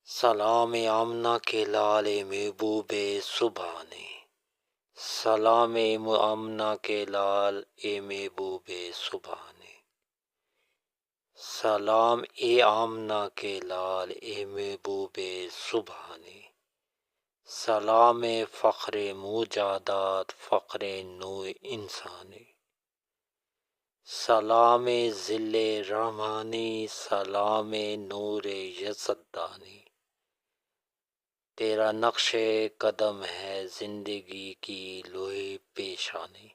سلام آمنہ کے لال محبوب سبحانی، سلام آمنہ کے لال محبوب سبحانی، سلام آمنہ کے لال محبوب سبحانی، سلام فخر موجادات فخر نو انسانی، سلام ذل رحمانی، سلام نور یزدانی، تیرا نقش قدم ہے زندگی کی لوح پیشانی،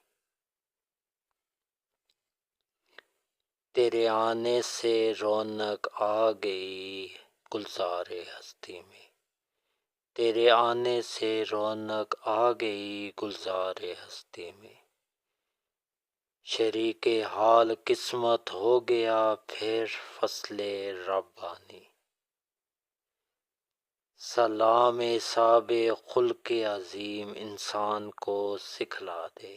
تیرے آنے سے رونق آ گئی گلزار ہستی میں، تیرے آنے سے رونق آ گئی گلزار ہستی میں، شریک حال قسمت ہو گیا پھر فصل ربانی، سلام صاحب خلق عظیم انسان کو سکھلا دے،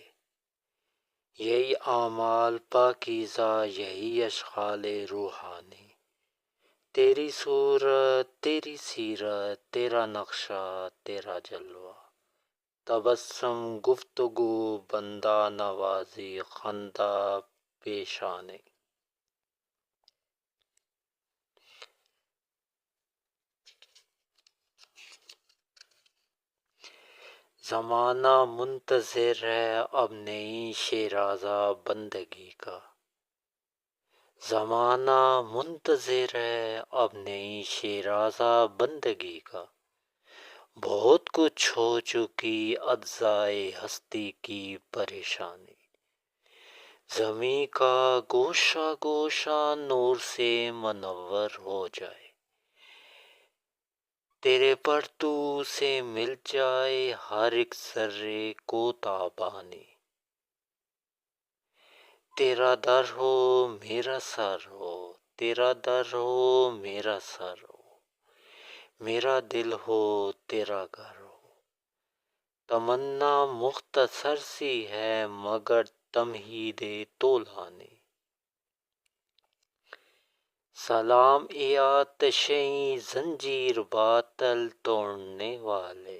یہی اعمال پاکیزہ یہی اشغال روحانی، تیری صورت تیری سیرت تیرا نقشہ تیرا جلوہ، تبسم گفتگو بندہ نوازی خندہ پیشانی، زمانہ منتظر ہے اب نئی شیرازہ بندگی کا، زمانہ منتظر ہے اب نئی شیرازہ بندگی کا، بہت کچھ ہو چکی اجزائے ہستی کی پریشانی، زمیں کا گوشہ گوشہ نور سے منور ہو جائے، تیرے پرتو سے مل جائے ہر ایک ذرے کو تابانی، تیرا در ہو میرا سر ہو، تیرا در ہو میرا سر ہو، میرا دل ہو تیرا گھر ہو، تمنا مختصر سی ہے مگر تمہید طولانی، سلام آتشیں زنجیر باطل توڑنے والے،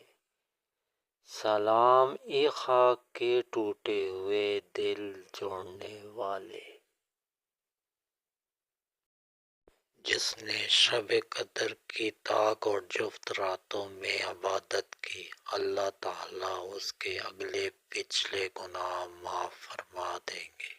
سلام خاک کے ٹوٹے ہوئے دل جوڑنے والے، جس نے شب قدر کی تاک اور جفت راتوں میں عبادت کی، اللہ تعالیٰ اس کے اگلے پچھلے گناہ معاف فرما دیں گے۔